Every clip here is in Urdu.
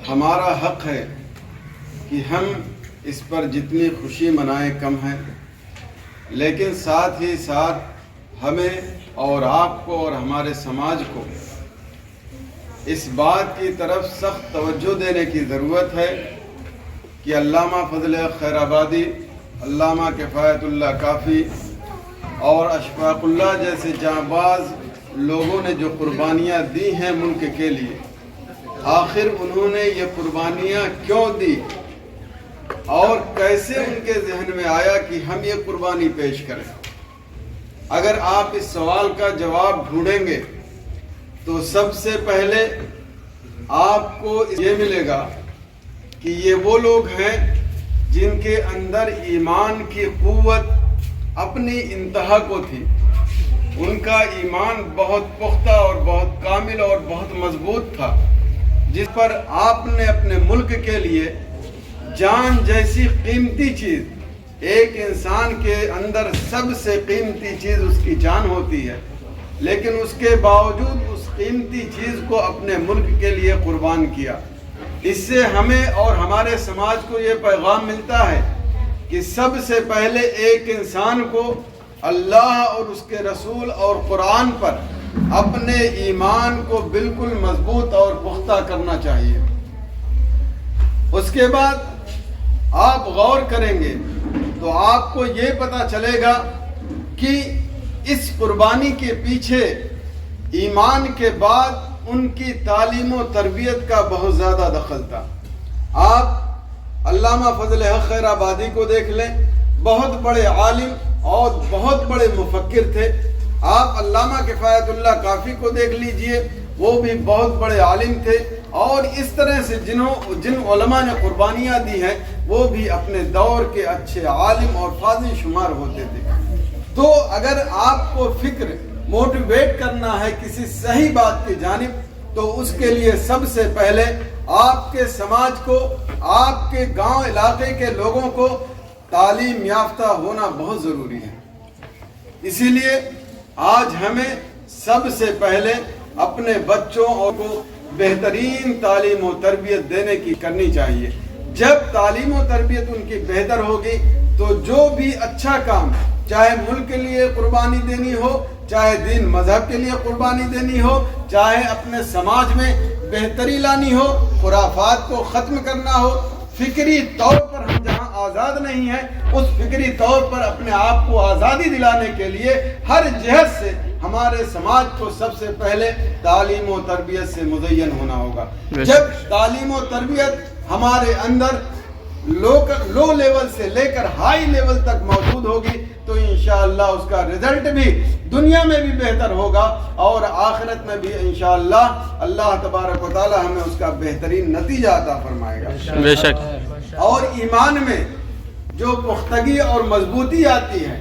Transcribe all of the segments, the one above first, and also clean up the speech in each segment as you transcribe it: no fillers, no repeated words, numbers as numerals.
ہمارا حق ہے کہ ہم اس پر جتنی خوشی منائیں کم ہے، لیکن ساتھ ہی ساتھ ہمیں اور آپ کو اور ہمارے سماج کو اس بات کی طرف سخت توجہ دینے کی ضرورت ہے کہ علامہ فضل خیر آبادی، علامہ کفایت اللہ کافی اور اشفاق اللہ جیسے جانباز لوگوں نے جو قربانیاں دی ہیں ملک کے لیے، آخر انہوں نے یہ قربانیاں کیوں دی اور کیسے ان کے ذہن میں آیا کہ ہم یہ قربانی پیش کریں؟ اگر آپ اس سوال کا جواب ڈھونڈیں گے تو سب سے پہلے آپ کو یہ ملے گا کہ یہ وہ لوگ ہیں جن کے اندر ایمان کی قوت اپنی انتہا کو تھی۔ ان کا ایمان بہت پختہ اور بہت کامل اور بہت مضبوط تھا، جس پر آپ نے اپنے ملک کے لیے جان جیسی قیمتی چیز، ایک انسان کے اندر سب سے قیمتی چیز اس کی جان ہوتی ہے، لیکن اس کے باوجود اس قیمتی چیز کو اپنے ملک کے لیے قربان کیا۔ اس سے ہمیں اور ہمارے سماج کو یہ پیغام ملتا ہے کہ سب سے پہلے ایک انسان کو اللہ اور اس کے رسول اور قرآن پر اپنے ایمان کو بالکل مضبوط اور پختہ کرنا چاہیے۔ اس کے بعد آپ غور کریں گے تو آپ کو یہ پتہ چلے گا کہ اس قربانی کے پیچھے ایمان کے بعد ان کی تعلیم و تربیت کا بہت زیادہ دخل تھا۔ آپ علامہ فضل حق خیر آبادی کو دیکھ لیں، بہت بڑے عالم اور بہت بڑے مفکر تھے۔ آپ علامہ کفایت اللہ کافی کو دیکھ لیجئے، وہ بھی بہت بڑے عالم تھے، اور اس طرح سے جن علماء نے قربانیاں دی ہیں وہ بھی اپنے دور کے اچھے عالم اور فاضل شمار ہوتے تھے۔ تو اگر آپ کو فکر موٹیویٹ کرنا ہے کسی صحیح بات کی جانب، تو اس کے لیے سب سے پہلے آپ کے سماج کو، آپ کے گاؤں علاقے کے لوگوں کو تعلیم یافتہ ہونا بہت ضروری ہے۔ اسی لیے آج ہمیں سب سے پہلے اپنے بچوں کو بہترین تعلیم و تربیت دینے کی کرنی چاہیے۔ جب تعلیم و تربیت ان کی بہتر ہوگی تو جو بھی اچھا کام، چاہے ملک کے لیے قربانی دینی ہو، چاہے دین مذہب کے لیے قربانی دینی ہو، چاہے اپنے سماج میں بہتری لانی ہو، خرافات کو ختم کرنا ہو، فکری طور پر ہم جہاں آزاد نہیں ہیں، اس فکری طور پر اپنے آپ کو آزادی دلانے کے لیے ہر جہت سے ہمارے سماج کو سب سے پہلے تعلیم و تربیت سے مزین ہونا ہوگا۔ جب تعلیم و تربیت ہمارے اندر لو لیول سے لے کر ہائی لیول تک موجود ہوگی تو انشاءاللہ اس کا رزلٹ بھی دنیا میں بھی بہتر ہوگا اور آخرت میں بھی انشاءاللہ اللہ تبارک و تعالی ہمیں اس کا بہترین نتیجہ عطا فرمائے گا۔ بے شک۔ اور ایمان میں جو پختگی اور مضبوطی آتی ہے،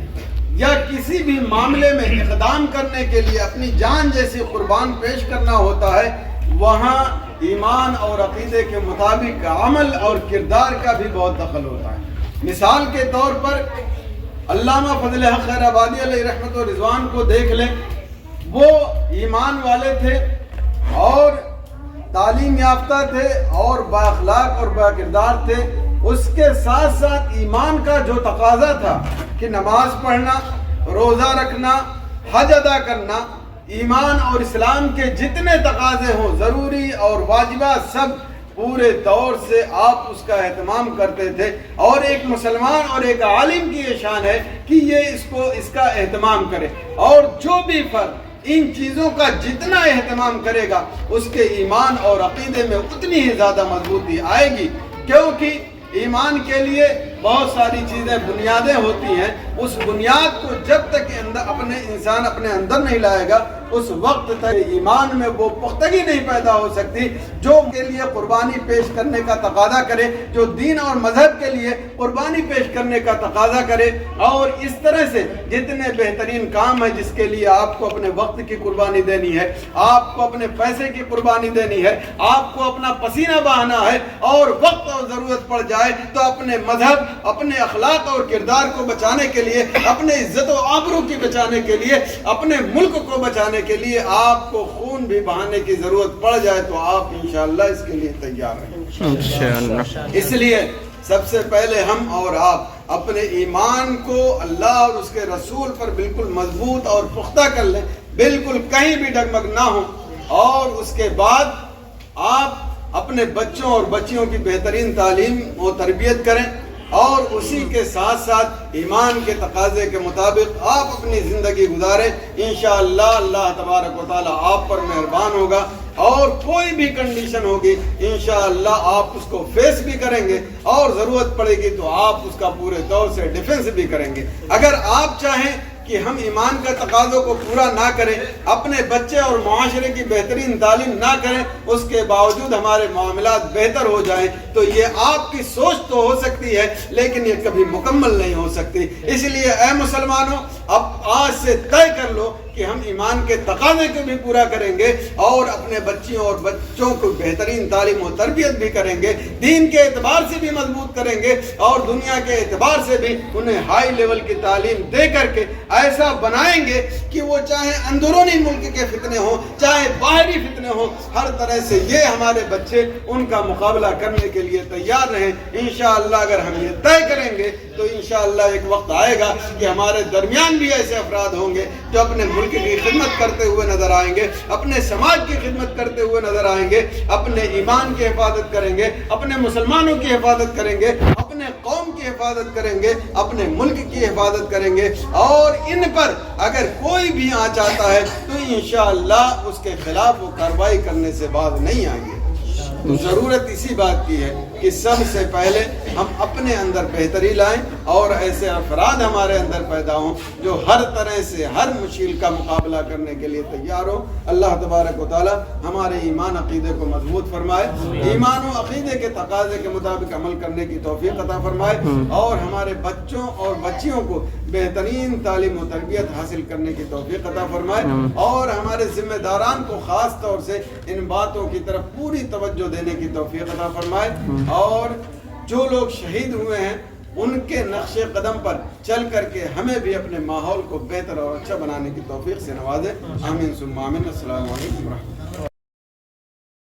یا کسی بھی معاملے میں اقدام کرنے کے لیے اپنی جان جیسی قربان پیش کرنا ہوتا ہے، وہاں ایمان اور عقیدے کے مطابق عمل اور کردار کا بھی بہت دخل ہوتا ہے۔ مثال کے طور پر علامہ فضل حق خیر آبادی علیہ رحمت و رضوان کو دیکھ لیں، وہ ایمان والے تھے اور تعلیم یافتہ تھے اور با اخلاق اور با کردار تھے۔ اس کے ساتھ ساتھ ایمان کا جو تقاضا تھا کہ نماز پڑھنا، روزہ رکھنا، حج ادا کرنا، ایمان اور اسلام کے جتنے تقاضے ہوں ضروری اور واجبات، سب پورے طور سے آپ اس کا اہتمام کرتے تھے۔ اور ایک مسلمان اور ایک عالم کی یہ شان ہے کہ یہ اس کا اہتمام کرے، اور جو بھی فرد ان چیزوں کا جتنا اہتمام کرے گا اس کے ایمان اور عقیدے میں اتنی ہی زیادہ مضبوطی آئے گی، کیونکہ ایمان کے لیے بہت ساری چیزیں بنیادیں ہوتی ہیں۔ اس بنیاد کو جب تک انسان اپنے اندر نہیں لائے گا، اس وقت تک ایمان میں وہ پختگی نہیں پیدا ہو سکتی جو کے لیے قربانی پیش کرنے کا تقاضا کرے، جو دین اور مذہب کے لیے قربانی پیش کرنے کا تقاضا کرے۔ اور اس طرح سے جتنے بہترین کام ہیں جس کے لیے آپ کو اپنے وقت کی قربانی دینی ہے، آپ کو اپنے پیسے کی قربانی دینی ہے، آپ کو اپنا پسینہ بہانا ہے، اور وقت اور ضرورت پڑ جائے تو اپنے مذہب اپنے اخلاق اور کردار کو بچانے کے لیے، اپنے عزت و آبرو کی بچانے کے لیے، اپنے ملک کو بچانے کے لیے آپ کو خون بھی بہانے کی ضرورت پڑ جائے تو آپ انشاءاللہ اس کے لیے تیار ہیں۔ اس لیے سب سے پہلے ہم اور آپ اپنے ایمان کو اللہ اور اس کے رسول پر بالکل مضبوط اور پختہ کر لیں، بالکل کہیں بھی ڈگمگ نہ ہو، اور اس کے بعد آپ اپنے بچوں اور بچیوں کی بہترین تعلیم و تربیت کریں، اور اسی کے ساتھ ساتھ ایمان کے تقاضے کے مطابق آپ اپنی زندگی گزاریں۔ انشاءاللہ اللہ تبارک و تعالی آپ پر مہربان ہوگا، اور کوئی بھی کنڈیشن ہوگی انشاءاللہ آپ اس کو فیس بھی کریں گے، اور ضرورت پڑے گی تو آپ اس کا پورے طور سے ڈیفنس بھی کریں گے۔ اگر آپ چاہیں کہ ہم ایمان کا تقاضوں کو پورا نہ کریں، اپنے بچے اور معاشرے کی بہترین تعلیم نہ کریں، اس کے باوجود ہمارے معاملات بہتر ہو جائیں، تو یہ آپ کی سوچ تو ہو سکتی ہے لیکن یہ کبھی مکمل نہیں ہو سکتی۔ اس لیے اے مسلمانوں، اب آج سے طے کر لو کہ ہم ایمان کے تقاضے کو بھی پورا کریں گے، اور اپنے بچیوں اور بچوں کو بہترین تعلیم و تربیت بھی کریں گے، دین کے اعتبار سے بھی مضبوط کریں گے، اور دنیا کے اعتبار سے بھی انہیں ہائی لیول کی تعلیم دے کر کے ایسا بنائیں گے کہ وہ چاہے اندرونی ملک کے فتنے ہوں، چاہے باہری فتنے ہوں، ہر طرح سے یہ ہمارے بچے ان کا مقابلہ کرنے کے لیے تیار رہیں۔ انشاءاللہ اگر ہم یہ طے کریں گے تو انشاءاللہ ایک وقت آئے گا کہ ہمارے درمیان بھی ایسے افراد ہوں گے جو اپنے ملک کی خدمت کرتے ہوئے نظر آئیں گے، اپنے سماج کی خدمت کرتے ہوئے نظر آئیں گے، اپنے ایمان کی حفاظت کریں گے، اپنے مسلمانوں کی حفاظت کریں گے، اپنے قوم کی حفاظت کریں گے، اپنے ملک کی حفاظت کریں گے، اور ان پر اگر کوئی بھی آنچ آتا ہے تو انشاءاللہ اس کے خلاف وہ کارروائی کرنے سے باز نہیں آئیں گے۔ ضرورت اسی بات کی ہے کہ سب سے پہلے ہم اپنے اندر بہتری لائیں، اور ایسے افراد ہمارے اندر پیدا ہوں جو ہر طرح سے ہر مشکل کا مقابلہ کرنے کے لیے تیار ہو۔ اللہ تبارک و تعالی ہمارے ایمان عقیدے کو مضبوط فرمائے، ایمان و عقیدے کے تقاضے کے مطابق عمل کرنے کی توفیق عطا فرمائے، اور ہمارے بچوں اور بچیوں کو بہترین تعلیم و تربیت حاصل کرنے کی توفیق عطا فرمائے، اور ہمارے ذمہ داران کو خاص طور سے ان باتوں کی طرف پوری توجہ دینے کی توفیق عطا فرمائے، اور جو لوگ شہید ہوئے ہیں ان کے نقش قدم پر چل کر کے ہمیں بھی اپنے ماحول کو بہتر اور اچھا بنانے کی توفیق سے نوازے۔ آمین ثم آمین۔ السلام علیکم ورحمۃ اللہ۔